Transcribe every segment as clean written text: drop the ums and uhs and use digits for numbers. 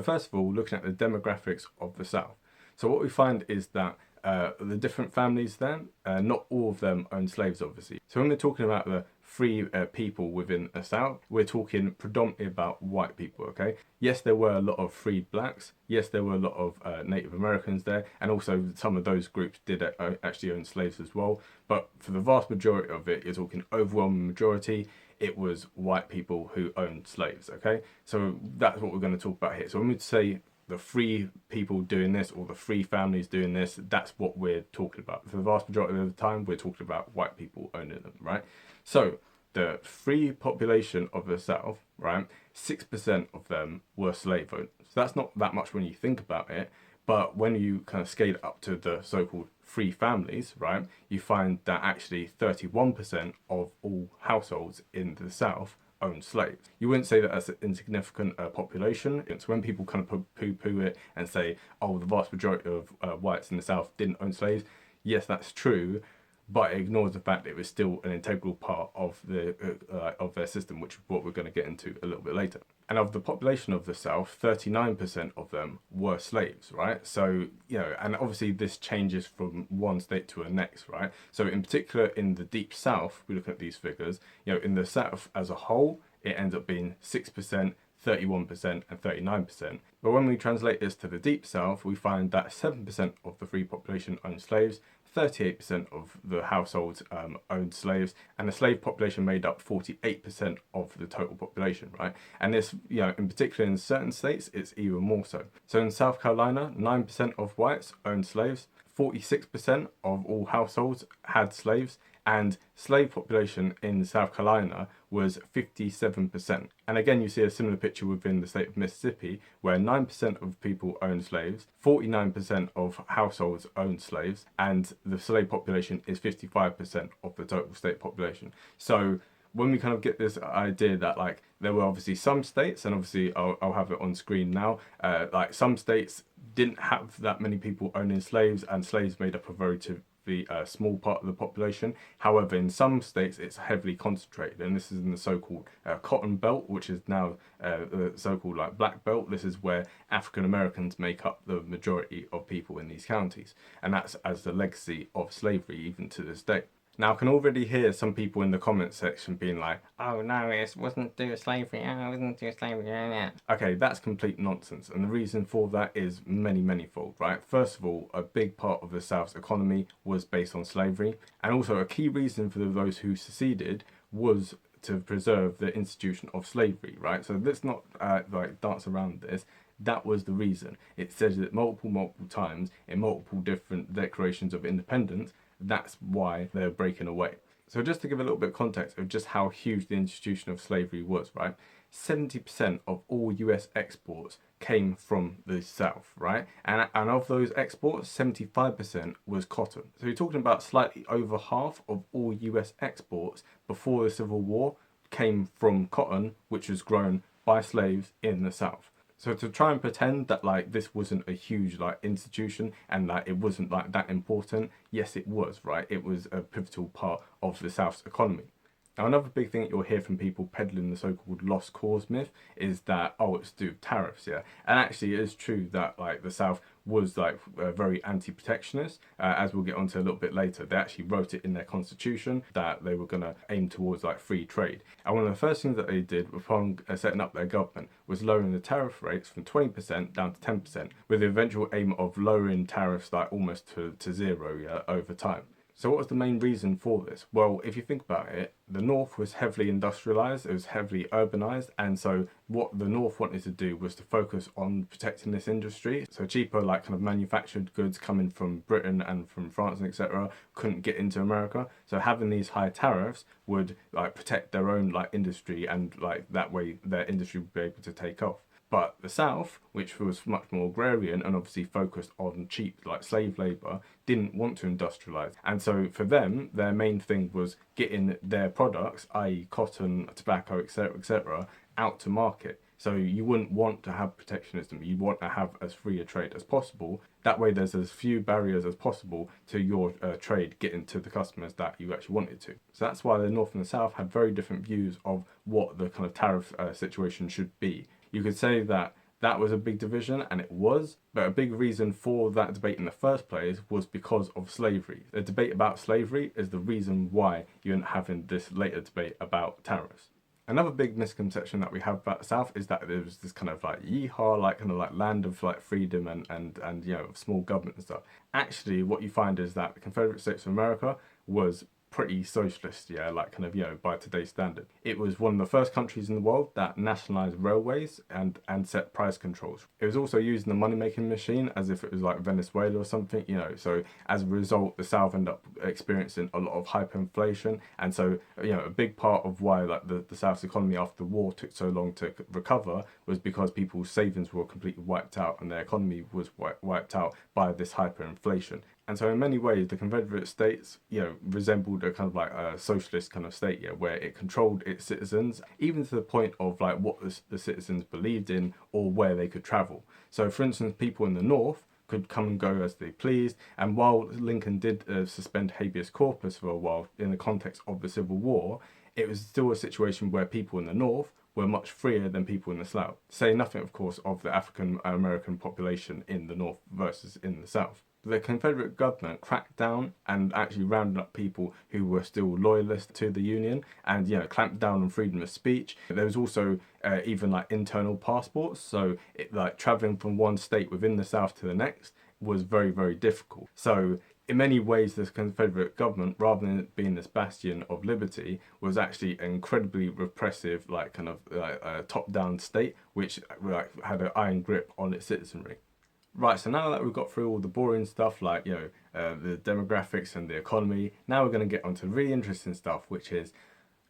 So first of all, looking at the demographics of the South. So what we find is that the different families there, not all of them own slaves, obviously. So when we're talking about the free people within the South, we're talking predominantly about white people, okay? Yes, there were a lot of freed blacks. Yes, there were a lot of Native Americans there. And also some of those groups did actually own slaves as well. But for the vast majority of it, you're talking overwhelming majority, it was white people who owned slaves, okay? So that's what we're going to talk about here. So when we say the free people doing this or the free families doing this, that's what we're talking about. For the vast majority of the time, we're talking about white people owning them, right? So the free population of the South, right, 6% of them were slave owners. So that's not that much when you think about it, but when you kind of scale it up to the so-called free families, right, you find that actually 31% of all households in the South own slaves. You wouldn't say that that's an insignificant population. So when people kind of poo-poo it and say, oh, the vast majority of whites in the South didn't own slaves, yes, that's true, but it ignores the fact that it was still an integral part of their system, which is what we're going to get into a little bit later. And of the population of the South, 39% of them were slaves, right? So, you know, and obviously this changes from one state to the next, right? So in particular, in the Deep South, we look at these figures, you know, in the South as a whole, it ends up being 6%, 31% and 39%. But when we translate this to the Deep South, we find that 7% of the free population owned slaves, 38% of the households owned slaves, and the slave population made up 48% of the total population, right? And this, you know, in particular in certain states, it's even more so. So in South Carolina, 9% of whites owned slaves, 46% of all households had slaves, and slave population in South Carolina was 57%. And again, you see a similar picture within the state of Mississippi, where 9% of people own slaves, 49% of households own slaves, and the slave population is 55% of the total state population. So when we kind of get this idea that like there were obviously some states, and obviously I'll have it on screen now, like some states didn't have that many people owning slaves, and slaves made up a very small part of the population. However, in some states it's heavily concentrated, and this is in the so-called cotton belt, which is now the so-called like black belt. This is where African Americans make up the majority of people in these counties, and that's as the legacy of slavery even to this day. Now, I can already hear some people in the comment section being like, oh no, it wasn't due to slavery, oh, it wasn't due to slavery, yeah. Okay, that's complete nonsense, and the reason for that is many-fold, right? First of all, a big part of the South's economy was based on slavery, and also a key reason for those who seceded was to preserve the institution of slavery, right? So let's not like dance around this. That was the reason. It says it multiple times in multiple different declarations of independence. That's why they're breaking away. So just to give a little bit of context of just how huge the institution of slavery was, right? 70% of all US exports came from the South, right? And of those exports, 75% was cotton. So you're talking about slightly over half of all US exports before the Civil War came from cotton, which was grown by slaves in the South. So to try and pretend that like this wasn't a huge like institution and that it wasn't like that important, yes it was, right? It was a pivotal part of the South's economy. Now another big thing that you'll hear from people peddling the so-called lost cause myth is that, oh, it's to do with tariffs, yeah? And actually it is true that like the South was like very anti-protectionist, as we'll get onto a little bit later. They actually wrote it in their constitution that they were going to aim towards like free trade. And one of the first things that they did upon setting up their government was lowering the tariff rates from 20% down to 10%, with the eventual aim of lowering tariffs like almost to zero over time. So what was the main reason for this? Well, if you think about it, the North was heavily industrialized, it was heavily urbanized, and so what the North wanted to do was to focus on protecting this industry. So cheaper like kind of manufactured goods coming from Britain and from France and etc. couldn't get into America. So having these high tariffs would like protect their own like industry, and like that way their industry would be able to take off. But the South, which was much more agrarian and obviously focused on cheap like slave labour, didn't want to industrialise. And so for them, their main thing was getting their products, i.e. cotton, tobacco, etc., out to market. So you wouldn't want to have protectionism, you want to have as free a trade as possible. That way there's as few barriers as possible to your trade getting to the customers that you actually wanted to. So that's why the North and the South had very different views of what the kind of tariff situation should be. You could say that That was a big division, and it was, but a big reason for that debate in the first place was because of slavery. The debate about slavery is the reason why you're having this later debate about tariffs. Another big misconception that we have about the South is that there was this kind of like yeehaw, like kind of like land of like freedom and you know, small government and stuff. Actually, what you find is that the Confederate States of America was pretty socialist, yeah, like kind of, you know, by today's standard. It was one of the first countries in the world that nationalized railways and set price controls. It was also using the money-making machine as if it was like Venezuela or something, you know, so as a result, the South ended up experiencing a lot of hyperinflation, and so, you know, a big part of why like the South's economy after the war took so long to recover was because people's savings were completely wiped out and their economy was wiped out by this hyperinflation. And so in many ways, the Confederate States, you know, resembled a kind of like a socialist kind of state, yeah, where it controlled its citizens, even to the point of like what the citizens believed in or where they could travel. So for instance, people in the North could come and go as they pleased, and while Lincoln did suspend habeas corpus for a while in the context of the Civil War, it was still a situation where people in the North were much freer than people in the South. Say nothing, of course, of the African American population in the North versus in the South. The Confederate government cracked down and actually rounded up people who were still loyalist to the Union, and, you know, clamped down on freedom of speech. There was also even like internal passports, so like traveling from one state within the South to the next was very, very difficult. So in many ways, this Confederate government, rather than it being this bastion of liberty, was actually an incredibly repressive, like kind of top-down state, which like had an iron grip on its citizenry. Right, so now that we've got through all the boring stuff like, you know, the demographics and the economy, now we're going to get onto the really interesting stuff, which is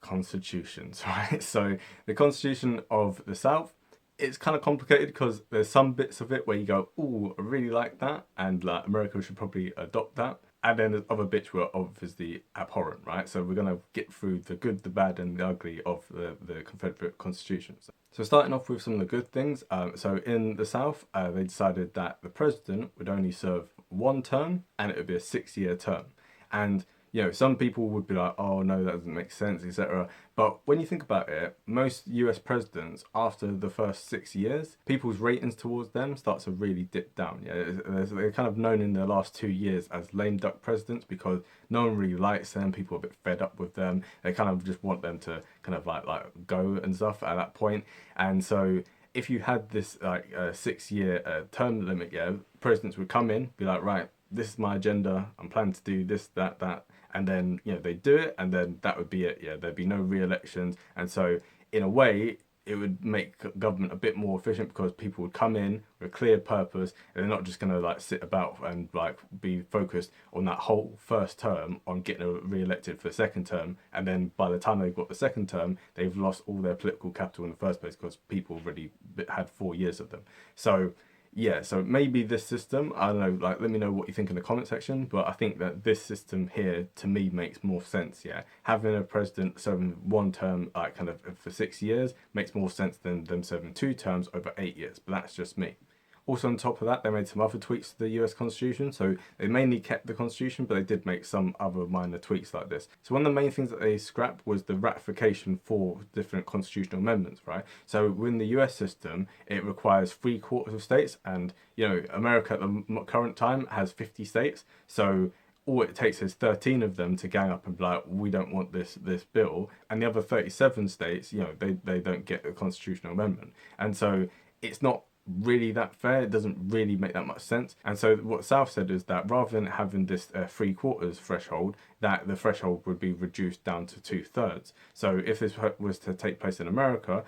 constitutions, right? So the Constitution of the South, it's kind of complicated because there's some bits of it where you go, ooh, I really like that, and like America should probably adopt that. And then there's other bits were obviously abhorrent, right? So we're going to get through the good, the bad, and the ugly of the Confederate Constitution. So starting off with some of the good things. So in the South, they decided that the president would only serve one term, and it would be a 6-year term. And, you know, some people would be like, oh no, that doesn't make sense, etc. But when you think about it, most US presidents, after the first 6 years, people's ratings towards them start to really dip down. Yeah, they're kind of known in the last 2 years as lame duck presidents because no one really likes them. People are a bit fed up with them. They kind of just want them to kind of like go and stuff at that point. And so if you had this like 6-year term limit, yeah, presidents would come in, be like, right, this is my agenda. I'm planning to do this, that. And then, you know, they do it, and then that would be it. Yeah, there'd be no re-elections. And so in a way, it would make government a bit more efficient because people would come in with a clear purpose, and they're not just going to like sit about and like be focused on that whole first term on getting re-elected for the second term. And then by the time they've got the second term, they've lost all their political capital in the first place because people already had 4 years of them. So yeah, so maybe this system, I don't know, like let me know what you think in the comment section, but I think that this system here to me makes more sense, yeah. Having a president serving one term like kind of for 6 years makes more sense than them serving 2 terms over 8 years, but that's just me. Also on top of that, they made some other tweaks to the US Constitution. So they mainly kept the Constitution, but they did make some other minor tweaks like this. So one of the main things that they scrapped was the ratification for different constitutional amendments, right? So within the US system, it requires 3/4 of states, and, you know, America at the current time has 50 states. So all it takes is 13 of them to gang up and be like, we don't want this bill. And the other 37 states, you know, they don't get a constitutional amendment. And so it's not really that fair. It doesn't really make that much sense. And so what South said is that rather than having this 3/4 threshold, that the threshold would be reduced down to 2/3. So if this was to take place in America,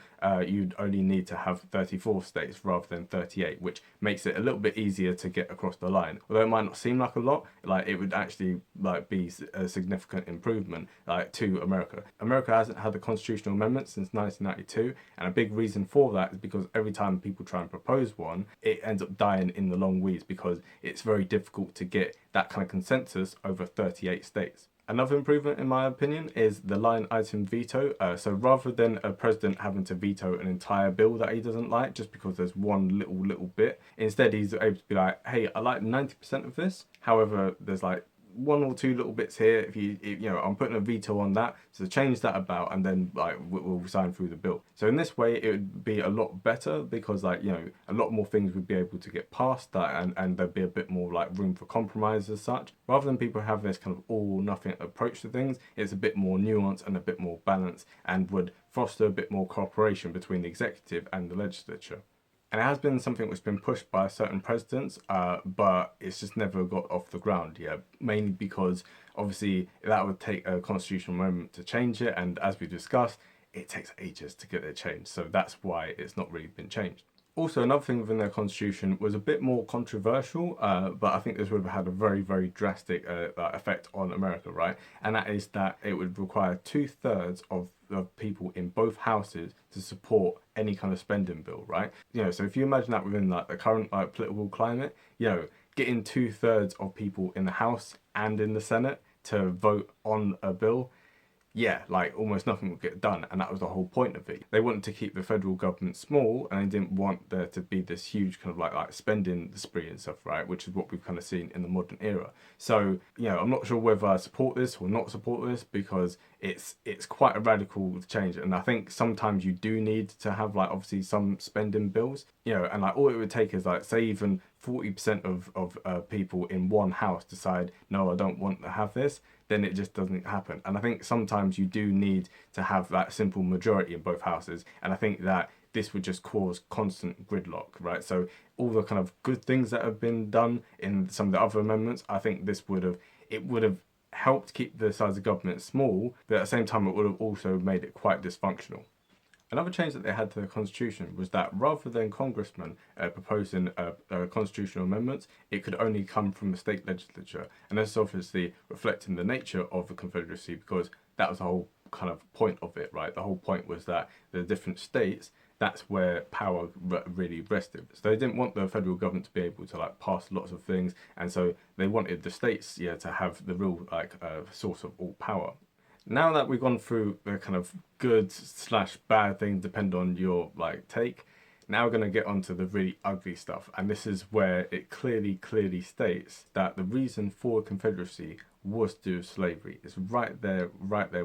you'd only need to have 34 states rather than 38, which makes it a little bit easier to get across the line. Although it might not seem like a lot, like it would actually like be a significant improvement like to America. America hasn't had the constitutional amendment since 1992, and a big reason for that is because every time people try and propose one, it ends up dying in the long weeds because it's very difficult to get that kind of consensus over 38 states. Another improvement, in my opinion, is the line item veto. So rather than a president having to veto an entire bill that he doesn't like just because there's one little bit, instead he's able to be like, hey, I like 90% of this. However, there's like one or two little bits here. If you know, I'm putting a veto on that, so change that about, and then like we'll sign through the bill. So in this way, it would be a lot better because like, you know, a lot more things would be able to get past that, and there'd be a bit more like room for compromise as such. Rather than people having this kind of all or nothing approach to things, it's a bit more nuanced and a bit more balanced, and would foster a bit more cooperation between the executive and the legislature. And it has been something that's been pushed by certain presidents, but it's just never got off the ground yet, mainly because obviously that would take a constitutional amendment to change it, and as we discussed, it takes ages to get it changed, so that's why it's not really been changed. Also, another thing within their constitution was a bit more controversial, but I think this would have had a very, very drastic effect on America, right? And that is that it would require 2/3 of people in both houses to support any kind of spending bill, right? You know, so if you imagine that within like the current like political climate, you know, getting 2/3 of people in the House and in the Senate to vote on a bill, yeah, like almost nothing would get done, and that was the whole point of it. They wanted to keep the federal government small, and they didn't want there to be this huge kind of like spending spree and stuff, right? Which is what we've kind of seen in the modern era. So, you know, I'm not sure whether I support this or not support this, because it's quite a radical change, and I think sometimes you do need to have like obviously some spending bills, you know, and like all it would take is like say even 40% of people in one house decide, no, I don't want to have this, then it just doesn't happen. And I think sometimes you do need to have that simple majority in both houses, and I think that this would just cause constant gridlock, right? So all the kind of good things that have been done in some of the other amendments, I think this would have helped keep the size of government small, but at the same time it would have also made it quite dysfunctional. Another change that they had to the Constitution was that rather than congressmen proposing constitutional amendments, it could only come from the state legislature. And this is obviously reflecting the nature of the Confederacy, because that was the whole kind of point of it, right? The whole point was that the different states, that's where power really rested. So they didn't want the federal government to be able to like pass lots of things, and so they wanted the states, yeah, to have the real like source of all power. Now that we've gone through the kind of good / bad things, depend on your like take, now we're going to get onto the really ugly stuff, and this is where it clearly states that the reason for Confederacy was to do with slavery. It's right there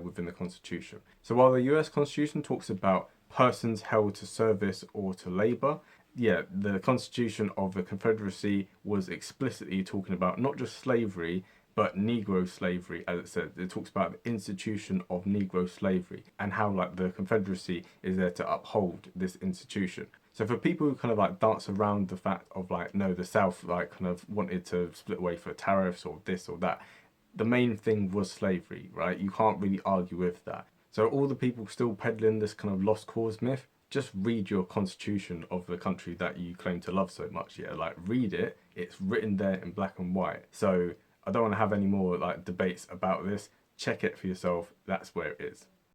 within the Constitution. So while the US Constitution talks about persons held to service or to labour, yeah, the Constitution of the Confederacy was explicitly talking about not just slavery, but Negro slavery. As it said, it talks about the institution of Negro slavery and how like the Confederacy is there to uphold this institution. So for people who kind of like dance around the fact of like, no, the South like kind of wanted to split away for tariffs or this or that, the main thing was slavery, right? You can't really argue with that. So all the people still peddling this kind of lost cause myth, just read your constitution of the country that you claim to love so much. Yeah, like read it. It's written there in black and white. So I don't want to have any more like debates about this. Check it for yourself. That's where it is.